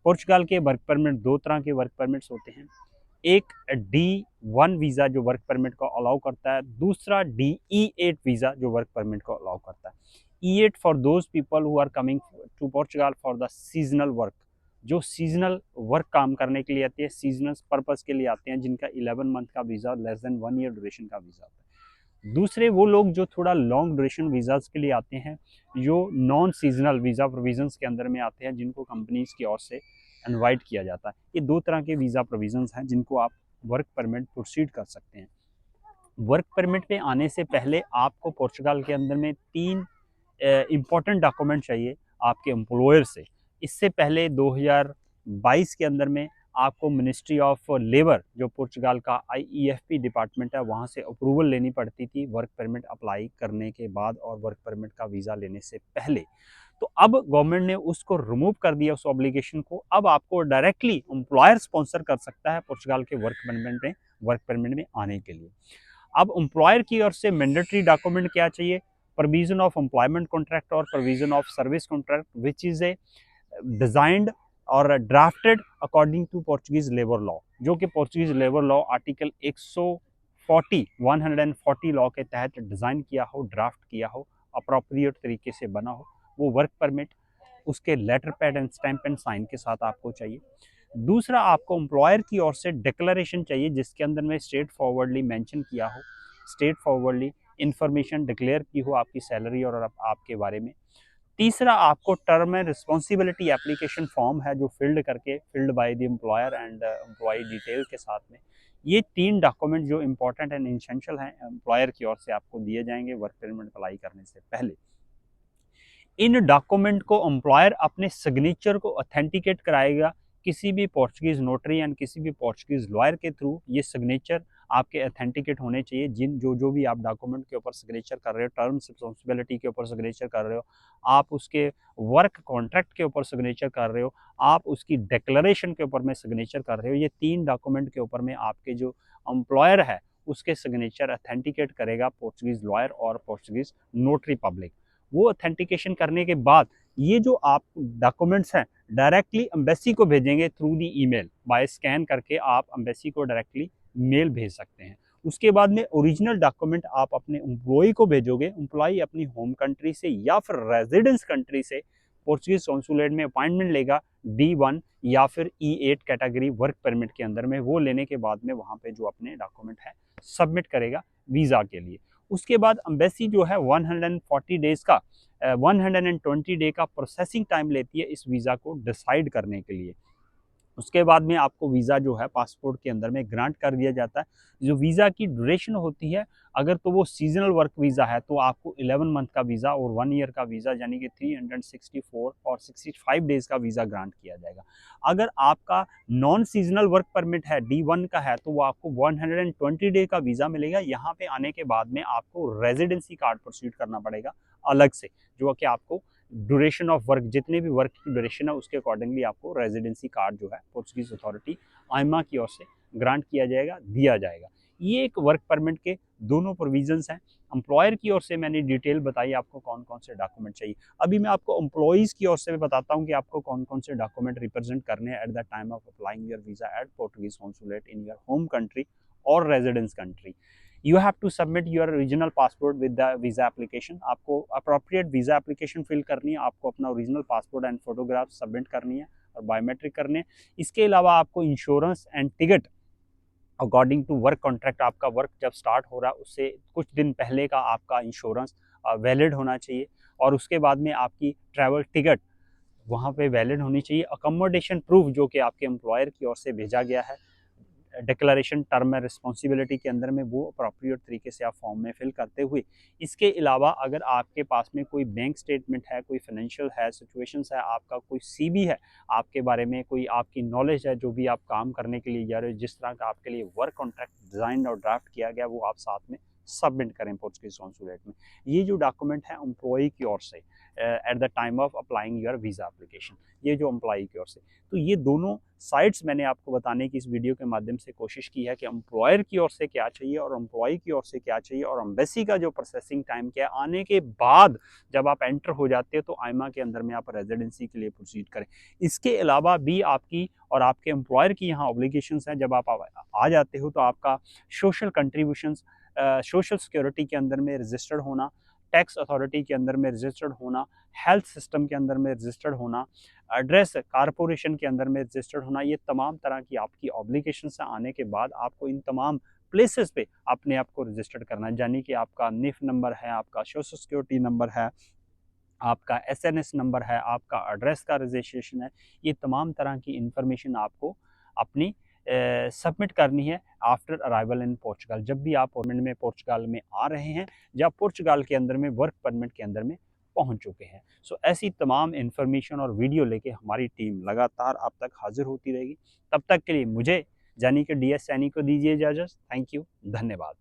Portugal के work permit दो तरह के वर्क परमिट्स होते हैं। एक D1 वीज़ा जो वर्क परमिट को अलाउ करता है, दूसरा DE8 वीज़ा जो वर्क परमिट को अलाउ करता है। E8 for those people who are coming to Portugal for the seasonal work, जो सीजनल वर्क काम करने के लिए आते हैं, सीजनल पर्पस के लिए आते हैं, जिनका 11 मंथ का visa less than 1 year duration का वीज़ा होता है। दूसरे वो लोग जो थोड़ा लॉन्ग ड्यूरेशन वीज़ाज के लिए आते हैं, जो नॉन सीजनल वीज़ा प्रोविजंस के अंदर में आते हैं, जिनको कंपनीज की ओर से इनवाइट किया जाता है। ये दो तरह के वीज़ा प्रोविजंस हैं जिनको आप वर्क परमिट प्रोसीड कर सकते हैं। वर्क परमिट पे आने से पहले आपको पोर्चुगल के अंदर में 3 इम्पॉर्टेंट डॉक्यूमेंट चाहिए आपके एम्प्लॉयर से। इससे पहले 2022 के अंदर में आपको मिनिस्ट्री ऑफ लेबर जो पोर्चुगल का IEFP डिपार्टमेंट है, वहाँ से अप्रूवल लेनी पड़ती थी वर्क परमिट अप्लाई करने के बाद और वर्क परमिट का वीज़ा लेने से पहले। तो अब गवर्नमेंट ने उसको रिमूव कर दिया, उस ऑब्लिगेशन को। अब आपको डायरेक्टली एम्प्लॉयर स्पॉन्सर कर सकता है पोर्चुगल के वर्क परमिट में आने के लिए। अब एम्प्लॉयर की ओर से मैंडेटरी डॉक्यूमेंट क्या चाहिए? प्रोविजन ऑफ एम्प्लॉयमेंट कॉन्ट्रैक्ट और provision of service contract which is a designed और drafted according to Portuguese labour law, जो कि Portuguese labour law article 140 law के तहत डिज़ाइन किया हो, ड्राफ्ट किया हो, अप्रोप्रिएट तरीके से बना हो। वो वर्क परमिट उसके letter pad and stamp and sign के साथ आपको चाहिए। दूसरा, आपको एम्प्लॉयर की ओर से डिक्लेरेशन चाहिए जिसके अंदर में स्ट्रेट फॉरवर्डली मेंशन किया हो, स्ट्रेट फॉरवर्डली इंफॉर्मेशन डिक्लेयर की हो आपकी सैलरी और आपके बारे में। तीसरा, आपको term and responsibility application form है जो filled by the employer and employee detail के साथ में। ये 3 डॉक्यूमेंट जो इंपॉर्टेंट एंड इसेंशियल हैं एम्प्लॉयर की ओर से आपको दिए जाएंगे वर्क परमिट अप्लाई करने से पहले। इन डॉक्यूमेंट को एम्प्लॉयर अपने सिग्नेचर को ऑथेंटिकेट कराएगा किसी भी पोर्चुगीज नोटरी एंड किसी भी पोर्चुगीज लॉयर के थ्रू। ये सिग्नेचर आपके ऑथेंटिकेट होने चाहिए। जो भी आप डॉक्यूमेंट के ऊपर सिग्नेचर कर रहे हो, टर्म्स रिस्पॉन्सिबिलिटी के ऊपर सिग्नेचर कर रहे हो, आप उसके वर्क कॉन्ट्रैक्ट के ऊपर सिग्नेचर कर रहे हो, आप उसकी डिक्लेरेशन के ऊपर में सिग्नेचर कर रहे हो, ये 3 डॉक्यूमेंट के ऊपर में आपके जो एम्प्लॉयर है उसके सिग्नेचर ऑथेंटिकेट करेगा पोर्चुगीज लॉयर और पोर्चुगीज नोटरी पब्लिक। वो ऑथेंटिकेशन करने के बाद ये जो आप डॉक्यूमेंट्स हैं डायरेक्टली एम्बेसी को भेजेंगे through the email. By scan करके आप एम्बेसी को डायरेक्टली मेल भेज सकते हैं। उसके बाद में ओरिजिनल डॉक्यूमेंट आप अपने एम्प्लॉय को भेजोगे। एम्प्लॉय अपनी होम कंट्री से या फिर रेजिडेंस कंट्री से पोर्चुगीज कॉन्सुलेट में अपॉइंटमेंट लेगा D1 या फिर E8 कैटेगरी वर्क परमिट के अंदर में। वो लेने के बाद में वहाँ पे जो अपने डॉक्यूमेंट है सबमिट करेगा वीज़ा के लिए। उसके बाद एम्बेसी जो है 120 डे का प्रोसेसिंग टाइम लेती है इस वीज़ा को डिसाइड करने के लिए। उसके बाद में आपको वीज़ा जो है पासपोर्ट के अंदर में ग्रांट कर दिया जाता है। जो वीज़ा की ड्यूरेशन होती है, अगर तो वो सीजनल वर्क वीज़ा है तो आपको 11 मंथ का वीज़ा और 1 ईयर का वीज़ा यानी कि 364 और 65 डेज़ का वीज़ा ग्रांट किया जाएगा। अगर आपका नॉन सीजनल वर्क परमिट है, D1 का है, तो वो आपको 120 डे का वीज़ा मिलेगा। यहाँ पे आने के बाद में आपको रेजिडेंसी कार्ड प्रोसीड करना पड़ेगा अलग से, जो कि आपको ड्यूरेशन ऑफ वर्क, जितने भी वर्क की ड्यूरेशन है उसके अकॉर्डिंगली आपको रेजिडेंसी कार्ड जो है पोर्चुगीज अथॉरिटी आइमा की ओर से ग्रांट किया जाएगा, दिया जाएगा। ये एक वर्क परमिट के दोनों प्रोविजंस हैं। एम्प्लॉयर की ओर से मैंने डिटेल बताई आपको कौन कौन से डॉक्यूमेंट चाहिए। अभी मैं आपको एम्प्लॉयज़ की ओर से भी बताता हूँ कि आपको कौन कौन से डॉक्यूमेंट रिप्रेजेंट करने हैं at the time of applying your visa at Portuguese consulate in your home country और residence country. You have to submit your original passport with the visa application। आपको appropriate visa application fill करनी है, आपको अपना original passport and photograph submit करनी है और biometric करने हैं। इसके अलावा आपको insurance and ticket according to work contract, आपका वर्क जब स्टार्ट हो रहा है उससे कुछ दिन पहले का आपका इंश्योरेंस वैलिड होना चाहिए। और उसके बाद में आपकी ट्रैवल टिकट वहाँ पे वैलिड होनी चाहिए। अकोमोडेशन प्रूफ जो कि आपके एम्प्लॉयर की ओर से भेजा गया है डिक्लेरेशन टर्म एंड रिस्पॉन्सिबिलिटी के अंदर में, वो अप्रोप्रिएट तरीके से आप फॉर्म में फिल करते हुए। इसके अलावा अगर आपके पास में कोई बैंक स्टेटमेंट है, कोई फाइनेंशियल है सिचुएशंस है, आपका कोई CV है, आपके बारे में कोई आपकी नॉलेज है, जो भी आप काम करने के लिए जा रहे हो, जिस तरह का आपके लिए वर्क कॉन्ट्रैक्ट डिज़ाइन और ड्राफ्ट किया गया, वो आप साथ में सबमिट करें पोर्चुगीज कॉन्सुलेट में। ये जो डॉक्यूमेंट है एम्प्लॉई की ओर से eight the time of applying your visa application, ये जो एम्प्लॉई की ओर से, तो ये दोनों साइड्स मैंने आपको बताने की इस वीडियो के माध्यम से कोशिश की है कि एम्प्लॉयर की ओर से क्या चाहिए और एम्प्लॉई की ओर से क्या चाहिए, और एम्बेसी का जो प्रोसेसिंग टाइम क्या है, आने के बाद जब आप एंटर हो जाते हो तो आईमा के अंदर में आप रेजिडेंसी के लिए प्रोसीड करें। इसके अलावा भी आपकी और आपके एम्प्लॉयर की यहाँ ऑब्लिगेशंस हैं। जब आप आ जाते हो तो आपका सोशल कंट्रीब्यूशंस, सोशल सिक्योरिटी के अंदर में रजिस्टर्ड होना, टैक्स अथॉरिटी के अंदर में रजिस्टर्ड होना, हेल्थ सिस्टम के अंदर में रजिस्टर्ड होना, एड्रेस कारपोरेशन के अंदर में रजिस्टर्ड होना, ये तमाम तरह की आपकी ऑब्लिगेशन से आने के बाद आपको इन तमाम प्लेसेस पे अपने आप को रजिस्टर्ड करना है। यानी कि आपका निफ नंबर है, आपका सोशल सिक्योरिटी नंबर है, आपका एसएनएस नंबर है, आपका एड्रेस का रजिस्ट्रेशन है, ये तमाम तरह की इंफॉर्मेशन आपको अपनी सबमिट करनी है आफ्टर अराइवल इन पोर्चुगल। जब भी आप परमिट में पोर्चुगल में आ रहे हैं, जब पोर्चुगल के अंदर में वर्क परमिट के अंदर में पहुंच चुके हैं। सो ऐसी तमाम इंफॉर्मेशन और वीडियो लेके हमारी टीम लगातार आप तक हाजिर होती रहेगी। तब तक के लिए मुझे यानी कि DS सैनी को दीजिए इजाज़त। थैंक यू, धन्यवाद।